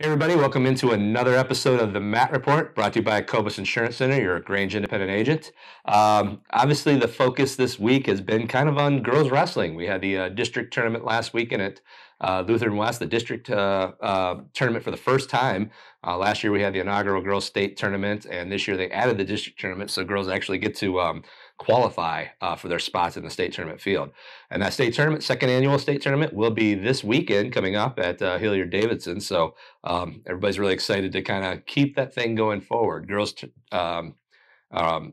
Hey everybody, welcome into another episode of the Matt Report, brought to you by Cobus Insurance Center, your Grange independent agent. Obviously, the focus this week has been kind of on girls wrestling. We had the district tournament last weekend at Lutheran West, the district tournament for the first time. Last year we had the inaugural girls state tournament, and this year they added the district tournament, so girls actually get to qualify for their spots in the state tournament field. And that state tournament, second annual state tournament, will be this weekend coming up at Hilliard-Davidson. So everybody's really excited to kind of keep that thing going forward.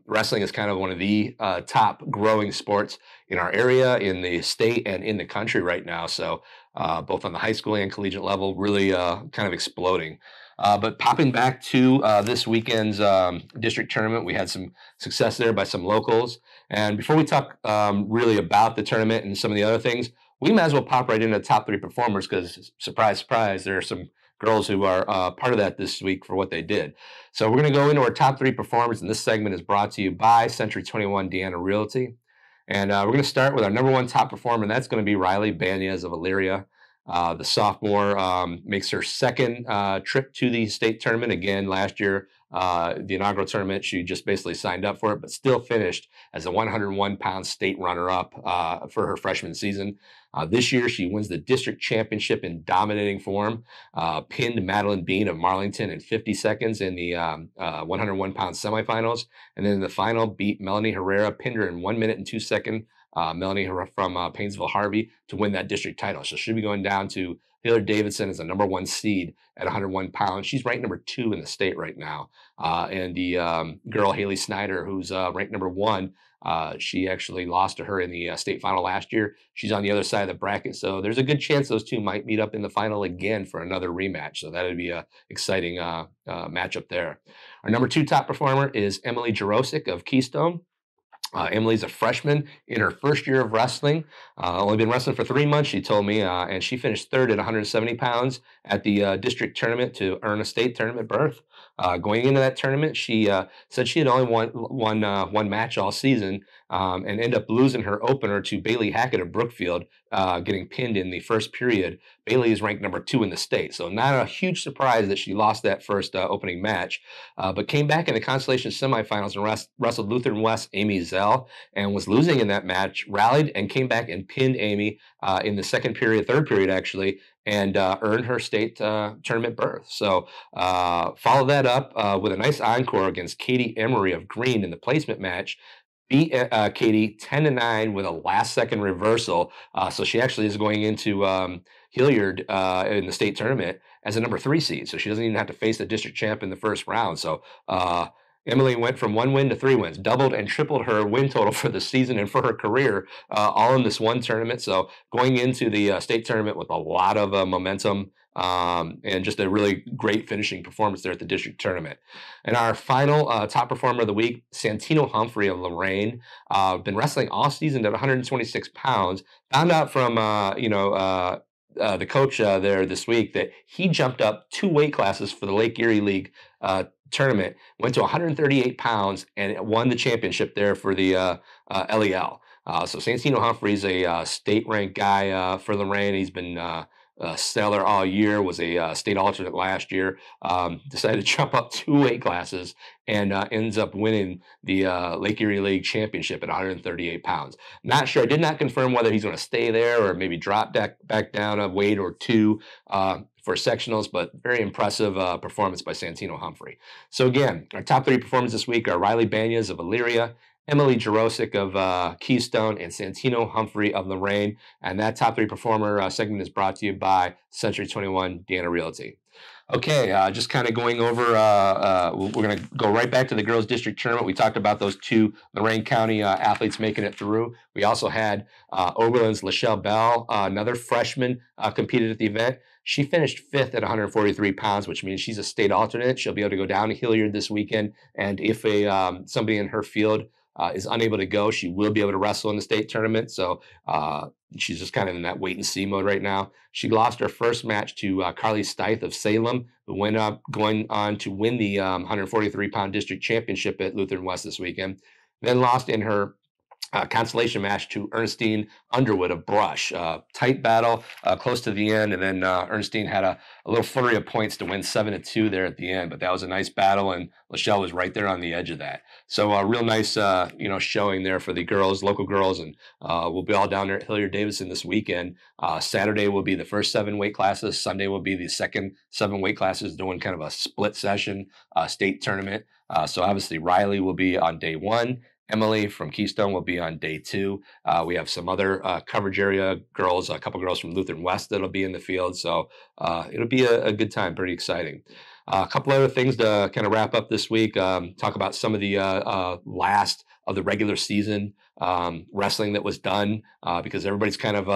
Wrestling is kind of one of the top growing sports in our area, in the state, and in the country right now. So both on the high school and collegiate level, really kind of exploding. But popping back to this weekend's district tournament, we had some success there by some locals. And before we talk really about the tournament and some of the other things, we might as well pop right into the top three performers because, surprise, surprise, there are some girls who are part of that this week for what they did. So we're going to go into our top three performers, and this segment is brought to you by Century 21 Deanna Realty. And we're going to start with our number one top performer, and that's going to be Riley Banyas of Elyria. The sophomore makes her second trip to the state tournament. Again, last year, the inaugural tournament, she just basically signed up for it, but still finished as a 101-pound state runner-up for her freshman season. This year, she wins the district championship in dominating form, pinned Madeline Bean of Marlington in 50 seconds in the 101-pound semifinals. And then in the final, beat Melanie Herrera, pinned her in 1 minute and 2 seconds. Melanie from Painesville Harvey to win that district title. So she'll be going down to Hilliard-Davidson as a number one seed at 101 pounds. She's ranked number 2 in the state right now. And the girl, Haley Snyder, who's ranked number 1, she actually lost to her in the state final last year. She's on the other side of the bracket. So there's a good chance those two might meet up in the final again for another rematch. So that would be an exciting matchup there. Our number 2 top performer is Emily Jarosik of Keystone. Emily's a freshman in her first year of wrestling. Only been wrestling for 3 months, she told me, and she finished third at 170 pounds at the district tournament to earn a state tournament berth. Going into that tournament, she said she had only won one match all season and ended up losing her opener to Bailey Hackett of Brookfield, getting pinned in the first period. Bailey is ranked number 2 in the state, so not a huge surprise that she lost that first opening match, but came back in the consolation semifinals and wrestled Lutheran West Amy Zell and was losing in that match, rallied and came back and pinned Amy in the third period actually, and earned her state tournament berth. So follow that up with a nice encore against Katie Emery of Green in the placement match. Beat Katie 10-9 with a last-second reversal. So she actually is going into Hilliard in the state tournament as a number 3 seed. So she doesn't even have to face the district champ in the first round. So Emily went from 1 win to 3 wins, doubled and tripled her win total for the season and for her career, all in this one tournament. So going into the state tournament with a lot of momentum and just a really great finishing performance there at the district tournament. And our final top performer of the week, Santino Humphrey of Lorain, been wrestling all season at 126 pounds. Found out from the coach there this week that he jumped up 2 weight classes for the Lake Erie League tournament, went to 138 pounds and won the championship there for the LEL. So Santino Humphrey's a state-ranked guy for Lorain. He's been stellar all year, was a state alternate last year, decided to jump up 2 weight classes and ends up winning the Lake Erie League championship at 138 pounds. Not sure, I did not confirm whether he's going to stay there or maybe drop back down a weight or 2 for sectionals, but very impressive performance by Santino Humphrey. So again, our top 3 performers this week are Riley Banyas of Elyria, Emily Jarosik of Keystone, and Santino Humphrey of Lorain. And that top 3 performer segment is brought to you by Century 21 Deanna Realty. Okay, just kind of going over, we're going to go right back to the girls' district tournament. We talked about those 2 Lorain County athletes making it through. We also had Oberlin's Lachelle Bell, another freshman, competed at the event. She finished 5th at 143 pounds, which means she's a state alternate. She'll be able to go down to Hilliard this weekend, and if somebody in her field is unable to go, she will be able to wrestle in the state tournament. So she's just kind of in that wait and see mode right now. She lost her first match to Carly Stith of Salem, who went up going on to win the 143-pound district championship at Lutheran West this weekend. Then lost in her consolation match to Ernestine Underwood of Brush. Tight battle close to the end, and then Ernestine had a little flurry of points to win 7-2 there at the end. But that was a nice battle, and Lachelle was right there on the edge of that. So a real nice showing there for the girls, local girls, and we'll be all down there at Hilliard Davidson this weekend. Saturday will be the first 7 weight classes. Sunday will be the second 7 weight classes, doing kind of a split session state tournament. So obviously Riley will be on day 1. Emily from Keystone will be on day 2. We have some other coverage area girls, a couple girls from Lutheran West that'll be in the field. So it'll be a good time, pretty exciting. A couple other things to kind of wrap up this week. Talk about some of the last of the regular season wrestling that was done because everybody's kind of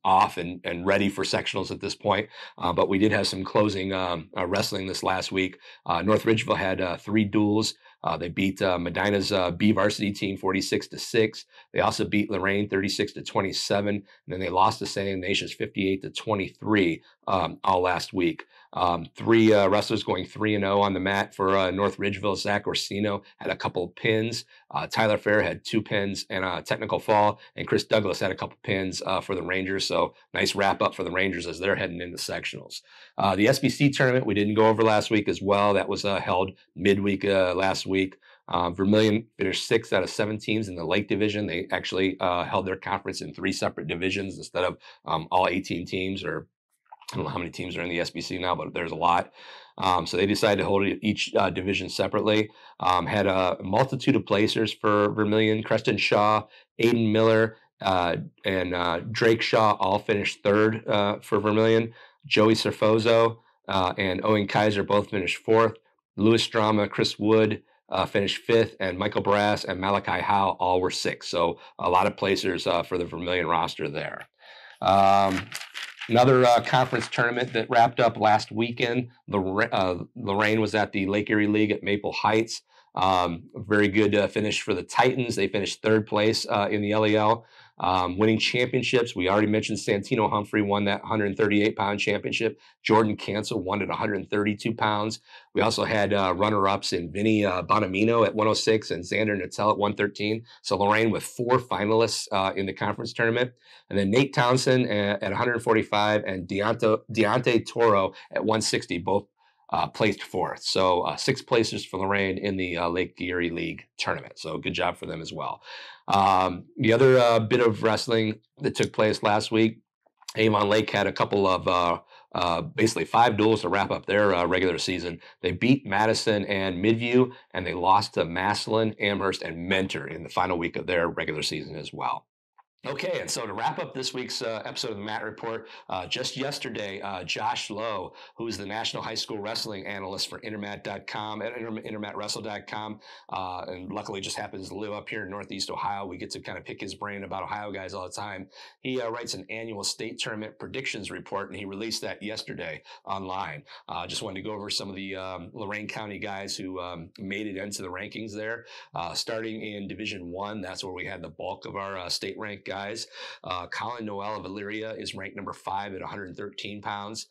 off and ready for sectionals at this point. But we did have some closing wrestling this last week. North Ridgeville had 3 duels. They beat Medina's B varsity team 46-6. They also beat Lorraine 36-27, and then they lost to St. Ignatius 58-23 all last week. 3 wrestlers going 3-0 on the mat for North Ridgeville. Zach Orsino had a couple of pins. Tyler Fair had 2 pins and a technical fall, and Chris Douglas had a couple pins for the Rangers. So nice wrap up for the Rangers as they're heading into sectionals. The SBC tournament we didn't go over last week as well. That was held midweek last week. Vermilion finished 6 out of 7 teams in the Lake Division. They actually held their conference in 3 separate divisions instead of all 18 teams, or I don't know how many teams are in the SBC now, but there's a lot. So they decided to hold each division separately. Had a multitude of placers for Vermilion. Creston Shaw, Aiden Miller, and Drake Shaw all finished 3rd for Vermilion. Joey Serfozo and Owen Kaiser both finished 4th. Louis Drama, Chris Wood finished 5th, and Michael Brass and Malachi Howe all were 6th. So a lot of placers for the Vermilion roster there. Another conference tournament that wrapped up last weekend. Lorraine was at the Lake Erie League at Maple Heights. Very good finish for the Titans. They finished 3rd place in the LEL. Winning championships, we already mentioned Santino Humphrey won that 138-pound championship. Jordan Cancel won at 132 pounds. We also had runner-ups in Vinny Bonamino at 106 and Xander Nattel at 113. So Lorraine with 4 finalists in the conference tournament. And then Nate Townsend at 145 and Deontay Toro at 160, both placed 4th. So 6 places for Lorraine in the Lake Erie League tournament. So good job for them as well. The other bit of wrestling that took place last week, Avon Lake had a couple of basically 5 duels to wrap up their regular season. They beat Madison and Midview, and they lost to Massillon, Amherst, and Mentor in the final week of their regular season as well. Okay, and so to wrap up this week's episode of the Matt Report, just yesterday, Josh Lowe, who is the National High School Wrestling Analyst for Intermat.com at IntermatWrestle.com, and luckily just happens to live up here in Northeast Ohio. We get to kind of pick his brain about Ohio guys all the time. He writes an annual state tournament predictions report, and he released that yesterday online. Just wanted to go over some of the Lorain County guys who made it into the rankings there. Starting in Division 1, that's where we had the bulk of our state rank guys. Colin Noel of Elyria is ranked number 5 at 113 pounds.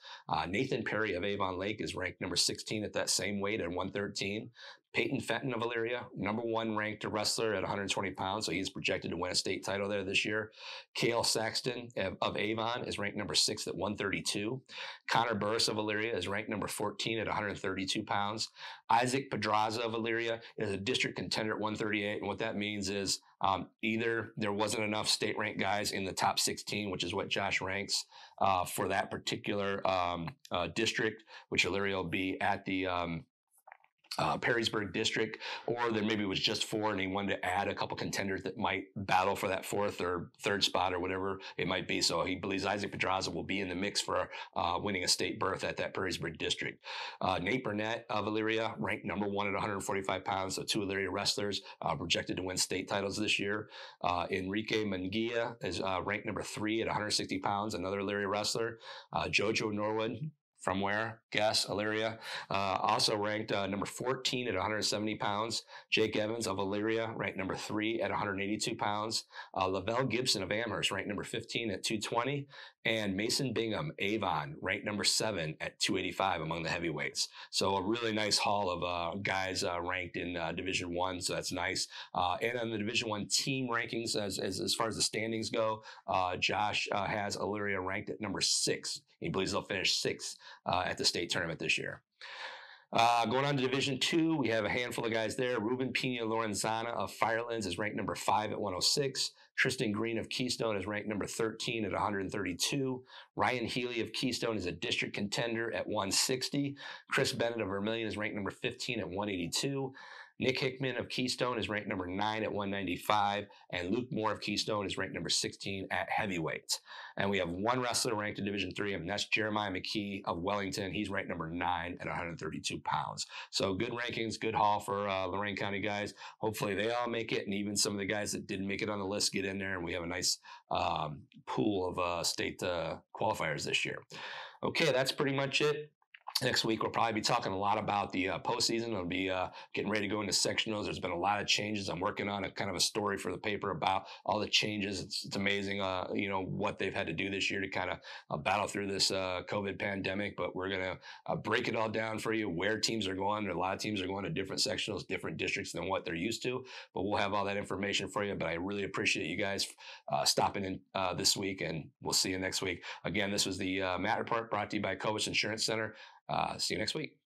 Nathan Perry of Avon Lake is ranked number 16 at that same weight at 113. Peyton Fenton of Elyria, number 1 ranked wrestler at 120 pounds, so he's projected to win a state title there this year. Cale Saxton of Avon is ranked number 6 at 132. Connor Burris of Elyria is ranked number 14 at 132 pounds. Isaac Pedraza of Elyria is a district contender at 138, and what that means is either there wasn't enough state ranked guys in the top 16, which is what Josh ranks for that particular district, which Elyria will be at the Perrysburg district, or there maybe it was just 4 and he wanted to add a couple contenders that might battle for that 4th or 3rd spot or whatever it might be. So he believes Isaac Pedraza will be in the mix for winning a state berth at that Perrysburg district. Nate Burnett of Elyria, ranked number 1 at 145 pounds, so 2 Elyria wrestlers projected to win state titles this year. Enrique Munguia is ranked number 3 at 160 pounds, another Elyria wrestler. Jojo Norwood, From where? Guess, Elyria. Also ranked number 14 at 170 pounds. Jake Evans of Elyria ranked number 3 at 182 pounds. Lavelle Gibson of Amherst ranked number 15 at 220. And Mason Bingham, Avon, ranked number 7 at 285 among the heavyweights. So a really nice haul of guys ranked in Division One. So that's nice. And on the Division One team rankings, as far as the standings go, Josh has Elyria ranked at number 6. He believes they'll finish 6th at the state tournament this year. Going on to Division II, we have a handful of guys there. Ruben Pina Lorenzana of Firelands is ranked number 5 at 106. Tristan Green of Keystone is ranked number 13 at 132. Ryan Healy of Keystone is a district contender at 160. Chris Bennett of Vermilion is ranked number 15 at 182. Nick Hickman of Keystone is ranked number 9 at 195, and Luke Moore of Keystone is ranked number 16 at heavyweight. And we have one wrestler ranked in Division III, and that's Jeremiah McKee of Wellington. He's ranked number 9 at 132 pounds. So good rankings, good haul for Lorain County guys. Hopefully they all make it, and even some of the guys that didn't make it on the list get in there, and we have a nice pool of state qualifiers this year. Okay, that's pretty much it. Next week, we'll probably be talking a lot about the postseason. I'll be getting ready to go into sectionals. There's been a lot of changes. I'm working on a kind of a story for the paper about all the changes. It's amazing, what they've had to do this year to kind of battle through this COVID pandemic. But we're going to break it all down for you, where teams are going. A lot of teams are going to different sectionals, different districts than what they're used to. But we'll have all that information for you. But I really appreciate you guys stopping in this week, and we'll see you next week. Again, this was the Matt Report brought to you by Cobus Insurance Center. See you next week.